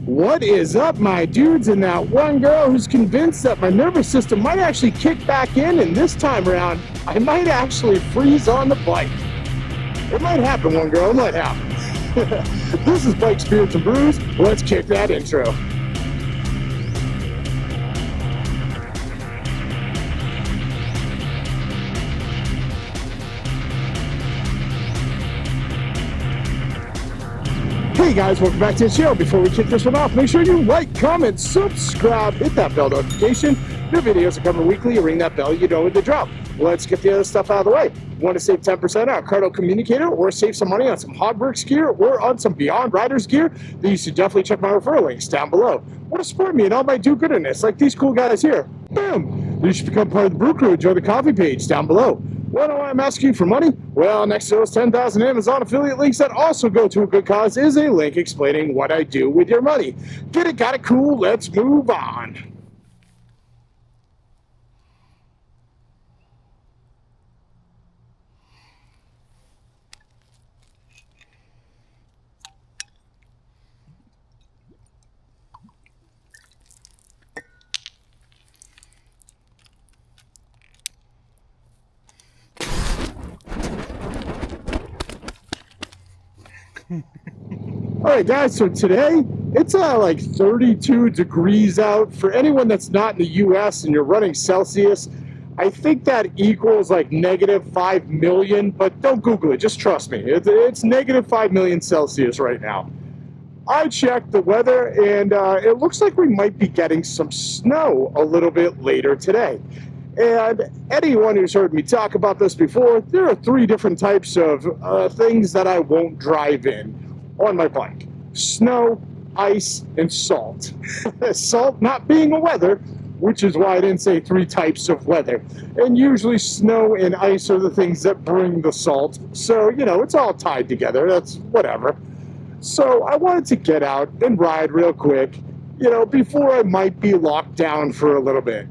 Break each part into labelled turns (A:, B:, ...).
A: What is up, my dudes, and that one girl who's convinced that my nervous system might actually kick back in, and this time around, I might actually freeze on the bike. It might happen, one girl, it might happen. This is Bike Spirits and Brews. Let's kick that intro. Hey guys, welcome back to the show. Before we kick this one off, make sure you like, comment, subscribe, hit that bell notification. New videos are coming weekly. You ring that bell, you know when to drop. Let's get the other stuff out of the way. Want to save 10% on a Cardo Communicator, or save some money on some Hogworks gear, or on some Beyond Riders gear? Then you should definitely check my referral links down below. Want to support me and all my do-goodness like these cool guys here? Boom! You should become part of the Brew Crew. Join the coffee page down below. What do I'm asking you for money? Well, next to those 10,000 Amazon affiliate links that also go to a good cause is a link explaining what I do with your money. Get it, got it, cool, let's move on. Alright guys, so today it's like 32 degrees out. For anyone that's not in the US and you're running Celsius, I think that equals like -5 million, but don't Google it, just trust me. It's -5 million Celsius right now. I checked the weather and it looks like we might be getting some snow a little bit later today. And anyone who's heard me talk about this before, there are 3 different types of things that I won't drive in on my bike: snow, ice, and salt. Salt not being a weather, which is why I didn't say 3 types of weather. And usually snow and ice are the things that bring the salt. So, you know, it's all tied together. That's whatever. So I wanted to get out and ride real quick, you know, before I might be locked down for a little bit.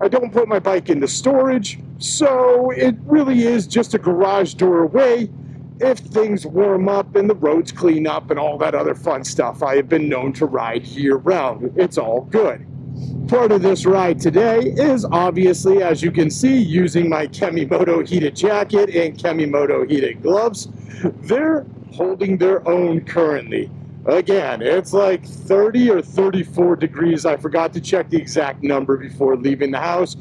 A: I don't put my bike into storage, so it really is just a garage door away. If things warm up and the roads clean up and all that other fun stuff I have been known to ride year-round, it's all good. Part of this ride today is obviously, as you can see, using my Kemimoto heated jacket and Kemimoto heated gloves. They're holding their own currently. Again, it's like 30 or 34 degrees. I forgot to check the exact number before leaving the house,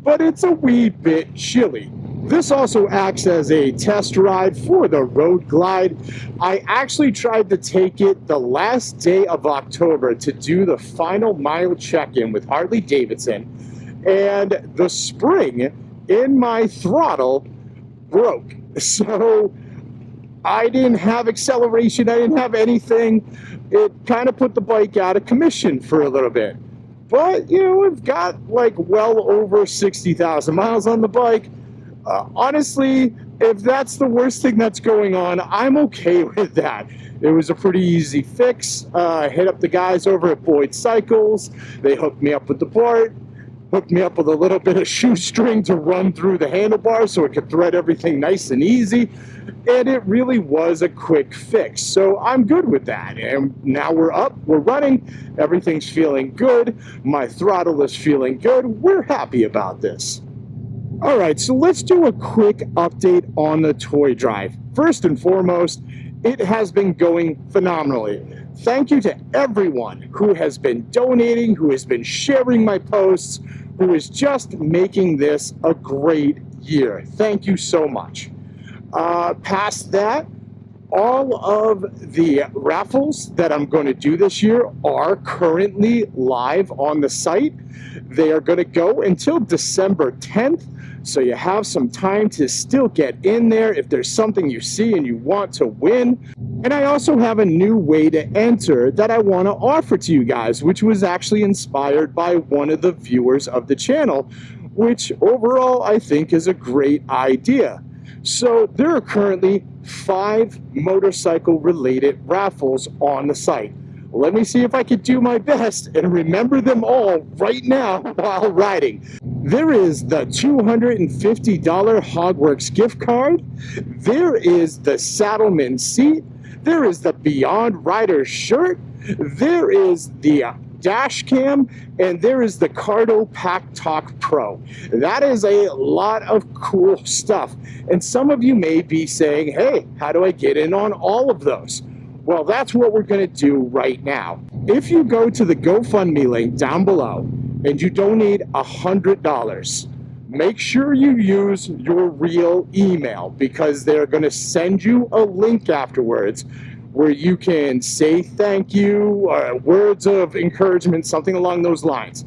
A: but it's a wee bit chilly. This also acts as a test ride for the Road Glide. I actually tried to take it the last day of October to do the final mile check-in with Harley Davidson, and the spring in my throttle broke. So I didn't have acceleration, I didn't have anything. It kind of put the bike out of commission for a little bit. But, you know, we've got like well over 60,000 miles on the bike. Honestly, if that's the worst thing that's going on, I'm okay with that. It was a pretty easy fix. I hit up the guys over at Boyd Cycles. They hooked me up with the part, hooked me up with a little bit of shoestring to run through the handlebars so it could thread everything nice and easy. And it really was a quick fix. So I'm good with that. And now we're up, we're running, everything's feeling good. My throttle is feeling good. We're happy about this. All right, so let's do a quick update on the toy drive. First and foremost, it has been going phenomenally. Thank you to everyone who has been donating, who has been sharing my posts, who is just making this a great year. Thank you so much. Past that, all of the raffles that I'm going to do this year are currently live on the site. They are going to go until December 10th. So you have some time to still get in there if there's something you see and you want to win. And I also have a new way to enter that I want to offer to you guys, which was actually inspired by one of the viewers of the channel, which overall I think is a great idea. So there are currently 5 motorcycle related raffles on the site. Let me see if I can do my best and remember them all right now while riding. There is the $250 Hogworks gift card. There is the Saddleman seat. There is the Beyond Rider shirt. There is the dash cam, and there is the Cardo Pack Talk Pro. That is a lot of cool stuff. And some of you may be saying, hey, how do I get in on all of those? Well, that's what we're going to do right now. If you go to the GoFundMe link down below and you donate $100, make sure you use your real email, because they're going to send you a link afterwards where you can say thank you, words of encouragement, something along those lines.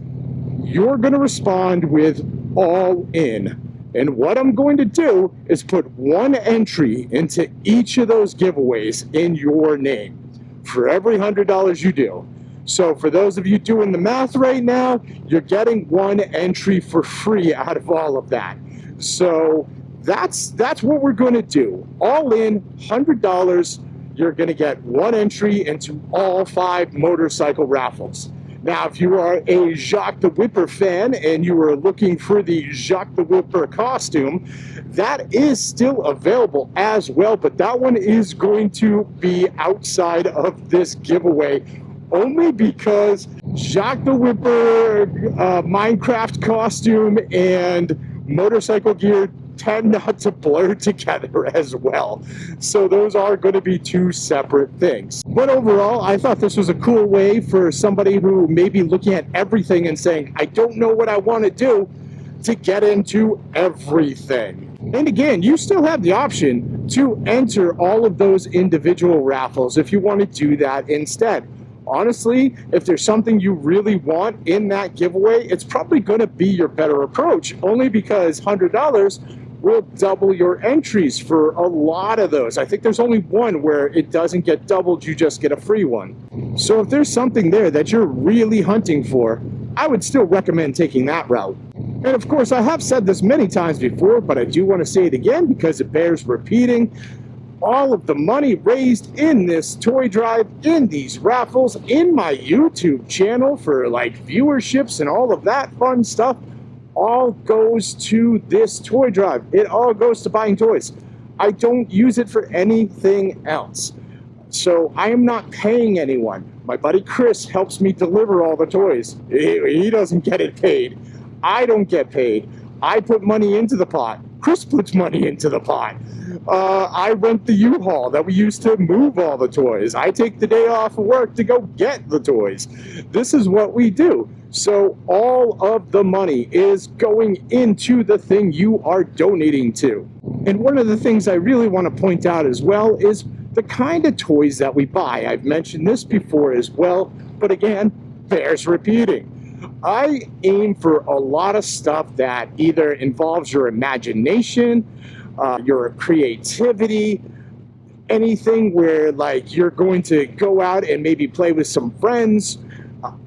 A: You're going to respond with all in. And what I'm going to do is put one entry into each of those giveaways in your name for every $100 you do. So for those of you doing the math right now, you're getting one entry for free out of all of that. So that's what we're going to do. All in, $100, you're going to get one entry into all 5 motorcycle raffles. Now, if you are a Jacques the Whipper fan and you are looking for the Jacques the Whipper costume, that is still available as well, but that one is going to be outside of this giveaway, only because Jacques the Whipper Minecraft costume and motorcycle gear tend not to blur together as well. So those are going to be 2 separate things. But overall, I thought this was a cool way for somebody who may be looking at everything and saying, I don't know what I want to do, to get into everything. And again, you still have the option to enter all of those individual raffles if you want to do that instead. Honestly, if there's something you really want in that giveaway, it's probably going to be your better approach, only because $100 will double your entries for a lot of those. I think there's only one where it doesn't get doubled, you just get a free one. So if there's something there that you're really hunting for, I would still recommend taking that route. And of course, I have said this many times before, but I do want to say it again because it bears repeating. All of the money raised in this toy drive, in these raffles, in my YouTube channel for like viewerships and all of that fun stuff, all goes to this toy drive. It all goes to buying toys. I don't use it for anything else. So I am not paying anyone. My buddy Chris helps me deliver all the toys. He doesn't get it paid. I don't get paid. I put money into the pot. Chris puts money into the pot. I rent the U-Haul that we use to move all the toys. I take the day off of work to go get the toys. This is what we do. So all of the money is going into the thing you are donating to. And one of the things I really want to point out as well is the kind of toys that we buy. I've mentioned this before as well, but again, bears repeating. I aim for a lot of stuff that either involves your imagination, your creativity, anything where like you're going to go out and maybe play with some friends,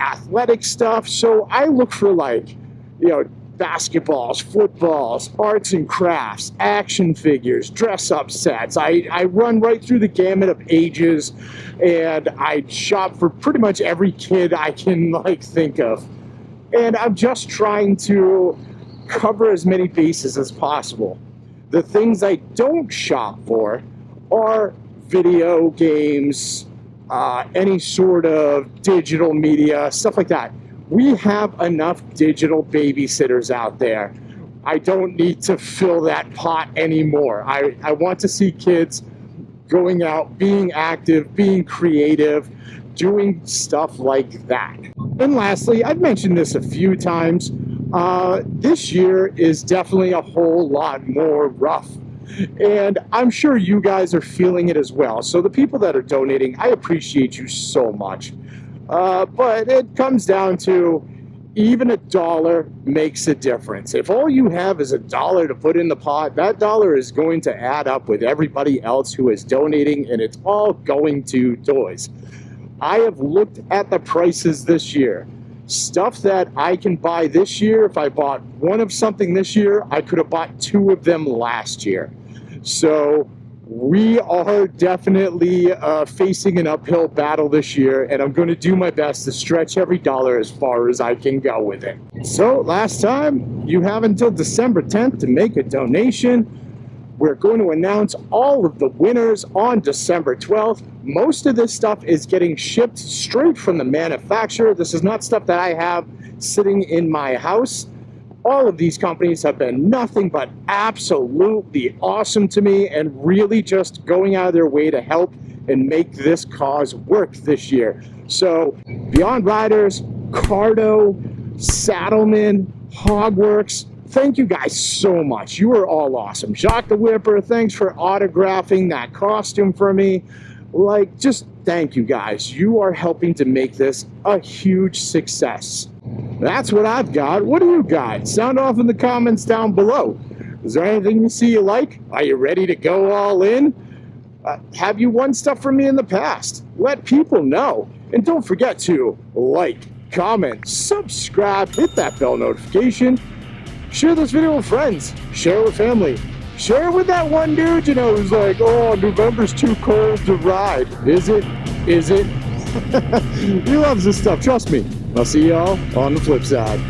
A: athletic stuff. So I look for like, you know, basketballs, footballs, arts and crafts, action figures, dress-up sets. I run right through the gamut of ages, and I shop for pretty much every kid I can like think of. And I'm just trying to cover as many bases as possible. The things I don't shop for are video games, any sort of digital media, stuff like that. We have enough digital babysitters out there. I don't need to fill that pot anymore. I want to see kids going out, being active, being creative, doing stuff like that. And lastly, I've mentioned this a few times, this year is definitely a whole lot more rough. And I'm sure you guys are feeling it as well. So the people that are donating, I appreciate you so much. But it comes down to even $1 makes a difference. If all you have is $1 to put in the pot, that dollar is going to add up with everybody else who is donating, and it's all going to toys. I have looked at the prices this year. Stuff that I can buy this year, if I bought one of something this year, I could have bought 2 of them last year. So we are definitely facing an uphill battle this year, and I'm going to do my best to stretch every dollar as far as I can go with it. So last time, you have until December 10th to make a donation. We're going to announce all of the winners on December 12th. Most of this stuff is getting shipped straight from the manufacturer. This is not stuff that I have sitting in my house. All of these companies have been nothing but absolutely awesome to me and really just going out of their way to help and make this cause work this year. So Beyond Riders, Cardo, Saddleman, Hogworks, thank you guys so much. You are all awesome. Jacques the Whipper, thanks for autographing that costume for me. Like, just thank you guys. You are helping to make this a huge success. That's what I've got. What do you got? Sound off in the comments down below. Is there anything you see you like? Are you ready to go all in? Have you won stuff from me in the past? Let people know. And don't forget to like, comment, subscribe, hit that bell notification. Share this video with friends. Share it with family. Share it with that one dude, you know, who's like, oh, November's too cold to ride. Is it? Is it? He loves this stuff, trust me. I'll see y'all on the flip side.